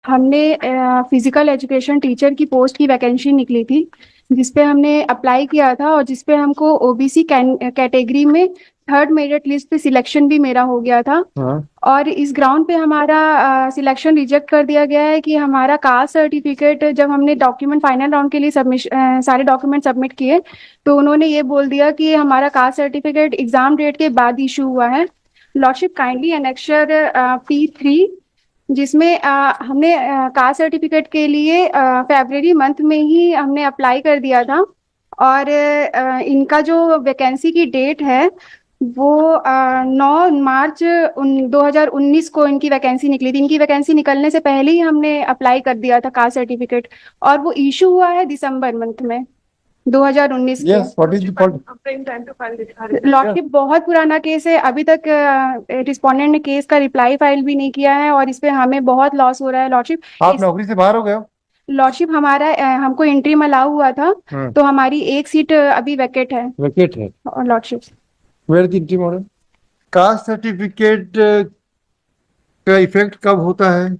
हमने physical education teacher की post की वैकेंसी निकली थी, जिसपे हमने अप्लाई किया था और जिसपे हमको ओबीसी कैटेगरी में थर्ड मेरिट लिस्ट पे सिलेक्शन भी मेरा हो गया था। हाँ। और इस ग्राउंड पे हमारा सिलेक्शन रिजेक्ट कर दिया गया है कि हमारा कास्ट सर्टिफिकेट, जब हमने डॉक्यूमेंट फाइनल राउंड के लिए सारे डॉक्यूमेंट सबमिट किए, तो उन्होंने ये बोल दिया कि हमारा कास्ट सर्टिफिकेट एग्जाम डेट के बाद इशू हुआ है। लॉर्डशिप काइंडली एनेक्चर P3, जिसमें हमने कास्ट सर्टिफिकेट के लिए फरवरी मंथ में ही हमने अप्लाई कर दिया था। और इनका जो वैकेंसी की डेट है वो 9 मार्च 2019 को इनकी वैकेंसी निकली थी। इनकी वैकेंसी निकलने से पहले ही हमने अप्लाई कर दिया था कास्ट सर्टिफिकेट, और वो इशू हुआ है दिसंबर मंथ में 2019 के। Yes, what is the fault? Lordship बहुत पुराना केस है, अभी तक रिस्पोंडेंट ने केस का रिप्लाई फाइल भी नहीं किया है और इस पे हमें बहुत लॉस हो रहा है लॉर्डशिप। आप नौकरी से बाहर हो गए हो? लॉर्डशिप हमारा हमको इंट्रीम अलाउ हुआ था, तो हमारी एक सीट अभी वैकेट है। वैकेट है। और lordship where the entry model? Caste certificate का इफेक्ट कब होता है?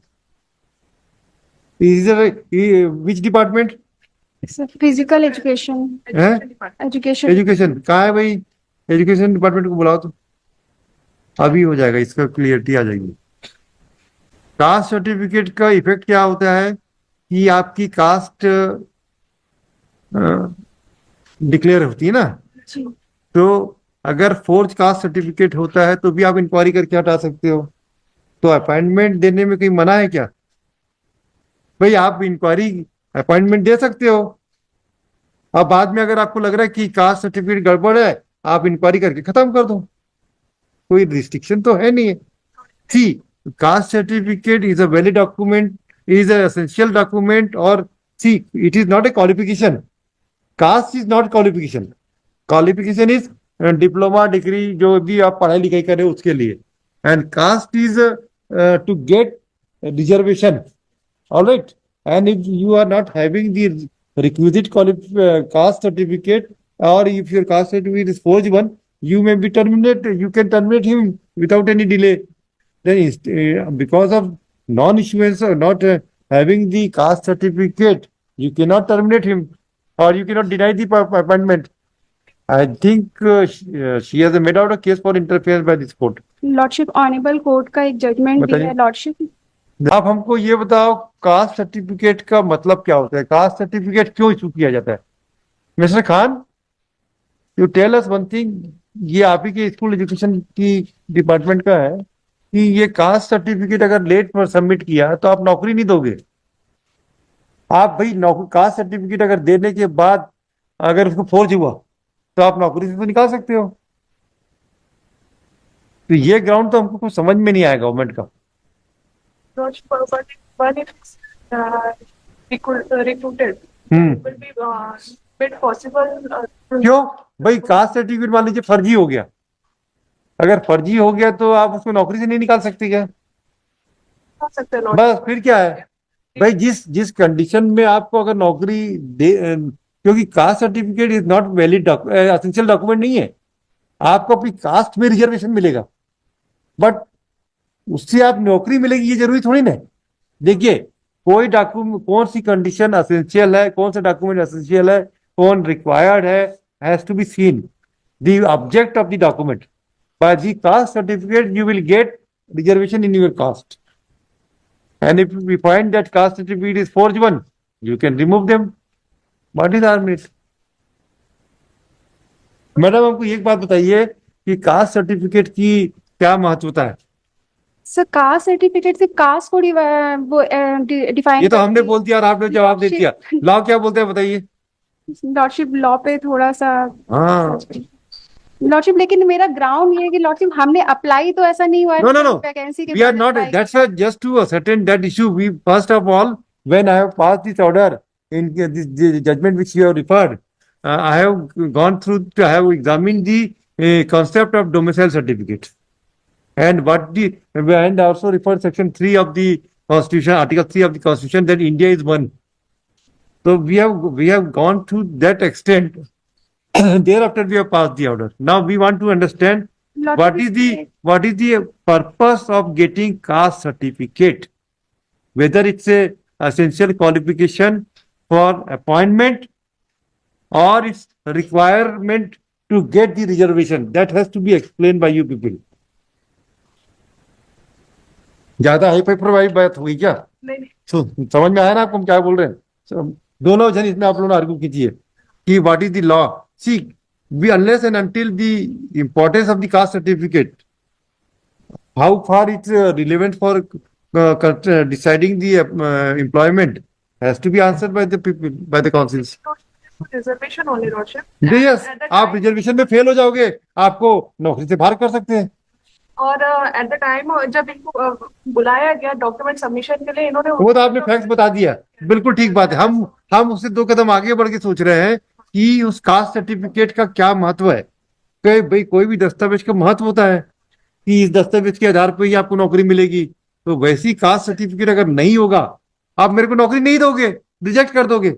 Which department? Physical education. है एजुकेशन। एजुकेशन कहाँ है भाई? एजुकेशन डिपार्टमेंट को बुलाओ तो अभी हो जाएगा, इसका क्लियरिटी आ जाएगी। कास्ट सर्टिफिकेट का इफेक्ट क्या होता है कि आपकी कास्ट डिक्लेयर होती है ना, जी। तो अगर फोर्ज कास्ट सर्टिफिकेट होता है तो भी आप इंक्वायरी करके हटा सकते हो। तो अपॉइंटमेंट देने में कोई मना है क्या? भाई आप इंक्वायरी अपॉइंटमेंट दे सकते हो। अब बाद में अगर आपको लग रहा है कि कास्ट सर्टिफिकेट गड़बड़ है, आप इंक्वायरी करके खत्म कर दो, कोई रिस्ट्रिक्शन तो है नहीं है। C, caste certificate is a valid document, is an essential document, or see, it is not a qualification. Caste is not qualification. Qualification is diploma degree जो भी आप पढ़ाई लिखाई करें उसके लिए, and caste is to get reservation, alright. And if you are not having the requisite caste certificate, or if your caste certificate is forged one, you may be terminated, you can terminate him without any delay. Then because of non-issuance or not having the caste certificate, you cannot terminate him or you cannot deny the appointment. I think she has made out a case for interference by this court. Lordship honourable court का एक judgement भी बताइए। है lordship. आप हमको ये बताओ, cast certificate का मतलब क्या होता है? कास्ट सर्टिफिकेट क्यों इशू किया जाता है? Mister Khan, you tell us one thing. ये आप ही के स्कूल एजुकेशन की डिपार्टमेंट का है कि ये कास्ट सर्टिफिकेट अगर लेट पर सबमिट किया तो आप नौकरी नहीं दोगे। आप भाई नौकरी कास्ट सर्टिफिकेट अगर देने के बाद अगर उसको फोर्ज हुआ तो आप नौकरी से तो निकाल सकते हो। तो ये ग्राउंड तो हमको कुछ समझ में नहीं आया गवर्नमेंट का। Recruited. Will be made possible. क्यों भाई? कास्ट सर्टिफिकेट मान लीजिए फर्जी हो गया, अगर फर्जी हो गया तो आप उसको नौकरी से नहीं निकाल सकते क्या? बस फिर क्या है भाई? जिस जिस कंडीशन में आपको अगर नौकरी दे, क्योंकि cast certificate is not valid essential document नहीं है, आपको अपनी कास्ट में रिजर्वेशन मिलेगा, बट उससे आप नौकरी मिलेगी ये जरूरी थोड़ी ना है। देखिए, कोई डॉक्यूमेंट कौन सी कंडीशन एसेंशियल है, कौन सा डॉक्यूमेंट एसेंशियल है, कौन रिक्वायर्ड है, has to be seen the object of the document. By the caste certificate you will get reservation in your caste, and if we find that caste certificate is forged one, you can remove them. What is our merit? Madam, हमको एक बात बताइए कि caste certificate की क्या महत्वता है? Sir caste certificate सिर्फ कास्ट को डिफाइन, ये तो हमने बोल दिया और आपने जवाब दे दिया। लॉ क्या बोलते हैं बताइए? लॉर्डशिप लॉ पे थोड़ा सा। हाँ। लॉर्डशिप लेकिन मेरा ग्राउंड ये है कि लॉर्डशिप हमने अप्लाई तो ऐसा नहीं हुआ है। No, no, no. वैकेंसी के We are not. That's why just to ascertain that issue, we first of all, when I have passed this order in this judgment which you have referred, I have gone through. I have examined the concept of domicile certificate, and and also referred section 3 of the Constitution, Article 3 of the Constitution, that India is one. So we have gone to that extent. Thereafter, we have passed the order. Now we want to understand what is the purpose of getting caste certificate. whether it's a essential qualification for appointment or its requirement to get the reservation. That has to be explained by you people. ज्यादा hi fi बात हुई क्या? नहीं नहीं समझ में आया ना आपको हम क्या बोल रहे हैं? दोनों जन इसमें आप लोग आर्ग्यू कीजिए कि what is the law. See, we unless and until the importance of the caste certificate, how far it's relevant for deciding the employment has to be answered by the people, by the councils. Reservation only lordship. Yes, आप reservation में fail हो जाओगे, आपको नौकरी से बाहर कर सकते हैं. और एट द टाइम जब इनको बुलाया गया डॉक्यूमेंट सबमिशन के लिए, इन्होंने वो तो आपने फैक्ट बता दिया, बिल्कुल ठीक बात है. हम उससे 2 कदम आगे बढ़ के सोच रहे हैं कि उस कास्ट सर्टिफिकेट का क्या महत्व है. कि भाई कोई भी दस्तावेज का महत्व होता है कि इस दस्तावेज के आधार पर ही आपको नौकरी मिलेगी. तो वैसी कास्ट सर्टिफिकेट अगर नहीं होगा, आप मेरे को नौकरी नहीं दोगे, रिजेक्ट कर दोगे,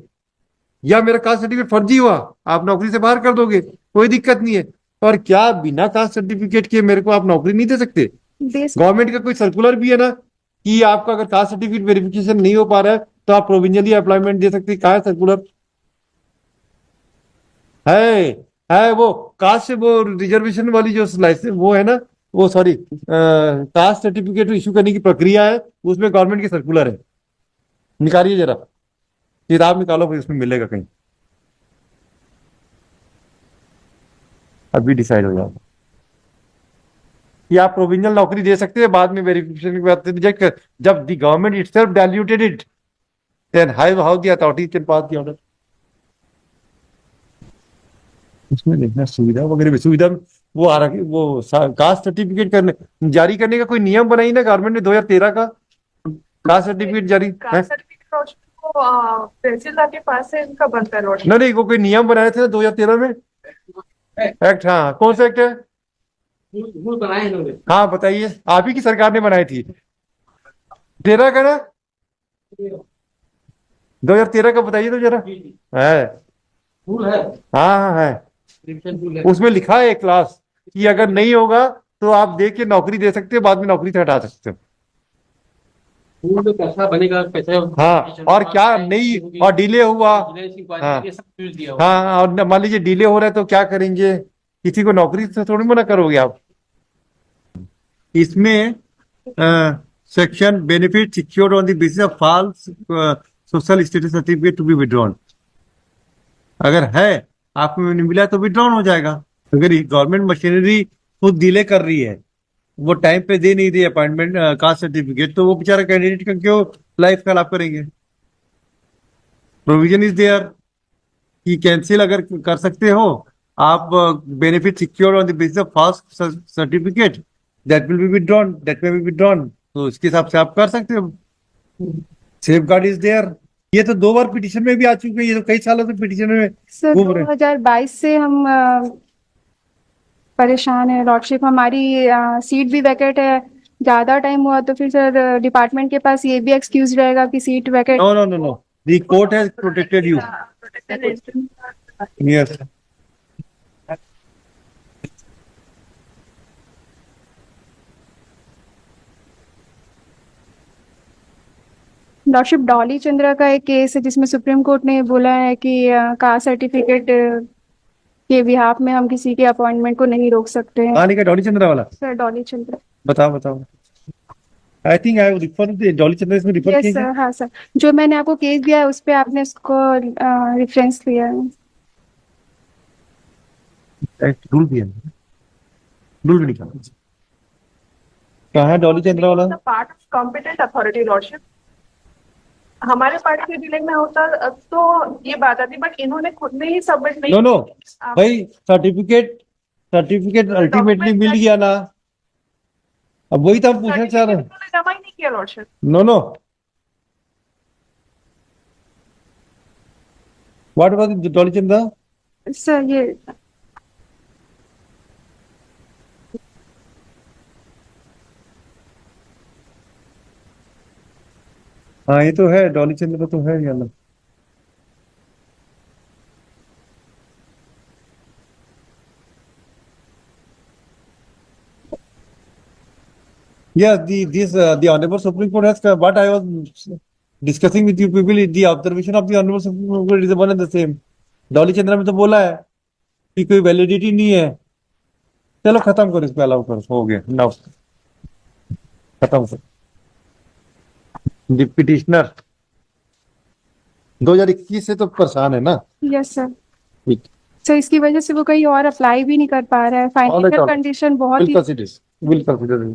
या मेरा कास्ट सर्टिफिकेट फर्जी हुआ, आप नौकरी से बाहर कर दोगे, कोई दिक्कत नहीं है. और क्या बिना कास्ट सर्टिफिकेट के मेरे को आप नौकरी नहीं दे सकते? गवर्नमेंट का कोई सर्कुलर भी है ना कि आपका अगर कास्ट सर्टिफिकेट वेरिफिकेशन नहीं हो पा रहा है तो आप प्रोविजनली एम्प्लॉयमेंट दे सकते हैं. कहा है सर्कुलर? है वो कास्ट से वो रिजर्वेशन वाली जो लाइसेंस वो है ना, वो सॉरी कास्ट सर्टिफिकेट इशू करने की प्रक्रिया है, उसमें गवर्नमेंट की सर्कुलर है. निकालिए जरा, किताब निकालो, फिर उसमें मिलेगा कहीं. अभी डिसाइड हो जाएगा कि आप प्रोविजनल नौकरी दे सकते हैं, बाद में वेरिफिकेशन के बाद रिजेक्ट कर. जब the government itself diluted it, then how the authority can pass the order. उसमें देखना सुविधा वगैरह, सुविधा वो आ रहा, वो कास्ट सर्टिफिकेट करने जारी करने का कोई नियम बनाई ना गवर्नमेंट ने 2013 का कास्ट सर्टिफिकेट जारी. कास्ट सर्टिफिकेट को तहसीलदार के पास से इनका बनता है लॉर्डशिप. नहीं, वो कोई नियम बनाए थे 2013 में एक्ट. हाँ, कौन सा एक्ट है? रूल बनाए इन्होंने. हाँ बताइए, आप ही की सरकार ने बनाई थी. 13 का ना, 2013 का बताइए तो जरा. है, रूल है. हाँ है. रिविजन रूल है. उसमें लिखा है एक क्लास कि अगर नहीं होगा तो आप देख के नौकरी दे सकते हो, बाद में नौकरी से हटा सकते हो. रूल में कैसा बनेगा, कैसे. हाँ, और क्या नहीं, और डिले हुआ. हाँ. ये सब चीज दिया हुआ. हाँ, और मान लीजिए डिले हो रहा है तो क्या करेंगे? किसी को नौकरी से थोड़ी मना करोगे आप. इसमें section benefit secured on the basis of false social status certificate to be withdrawn. अगर है आपको नहीं मिला तो विड्रॉन हो जाएगा. अगर गवर्नमेंट मशीनरी खुद डिले कर रही है, वो टाइम पे दे नहीं रही अपॉइंटमेंट कास्ट सर्टिफिकेट, तो वो बेचारा कैंडिडेट का क्यों लाइफ खराब करेंगे? प्रोविजन इज देयर कि कैंसिल अगर कर सकते हो आप, benefit secure on the basis of false certificate that will be withdrawn, that may be withdrawn. तो इसके हिसाब से आप कर सकते हो. Safeguard is there. ये तो 2 बार पिटिशन में भी आ चुके हैं, ये तो कई सालों से पिटिशन में सर घूम रहे हैं. 2022 से हम परेशान है लॉर्डशिप. हमारी सीट भी वैकेंट है. ज्यादा टाइम हुआ तो फिर सर डिपार्टमेंट के पास ये भी एक्सक्यूज रहेगा कि seat vacant. No no no no, the court has protected you. Yes. Lordship, Dolly Chandra का एक केस है जिसमें सुप्रीम कोर्ट ने बोला है कि कास्ट सर्टिफिकेट के बिहाफ में हम किसी के अपॉइंटमेंट को नहीं रोक सकते हैं. कहानी का डॉली चंद्रा वाला सर डॉली चंद्रा. बताओ. I think I refer Dolly Chandra इसमें रिफर यस किया सर. हाँ सर, जो मैंने आपको केस दिया है उस पे आपने उसको रेफरेंस लिया है. रूल भी है, रूल भी निकाला. कहाँ है डॉली चंद्रा वाला? Part of competent authority lordship. हमारे पार्ट के डीलिंग में होता तो ये बात आती, बट इन्होंने खुद ने ही सबमिट नहीं. नो भाई, सर्टिफिकेट अल्टीमेटली मिल गया ना. अब वही तो हम पूछना चाह रहे हैं. इन्होंने जमा ही नहीं किया lordship. No, what about Dolly Chandra? Sir ये हाँ, ये तो है, डॉली चंद्रा तो है यार. Yes, the Honorable Supreme Court has, what I was discussing with you people, the observation of the Honorable Supreme Court is one and the same. Dolly Chandra में तो बोला है कि कोई वैलिडिटी नहीं है। चलो खत्म करो, इसमें अलाउ करो, हो गया, नाउ खत्म करो। द पिटिशनर 2021 से तो परेशान है ना। Yes sir. ठीक। सर इसकी वजह से वो कहीं और अप्लाई भी नहीं कर पा रहा है, फाइनेंशियल कंडीशन बहुत ही विल कंसिडर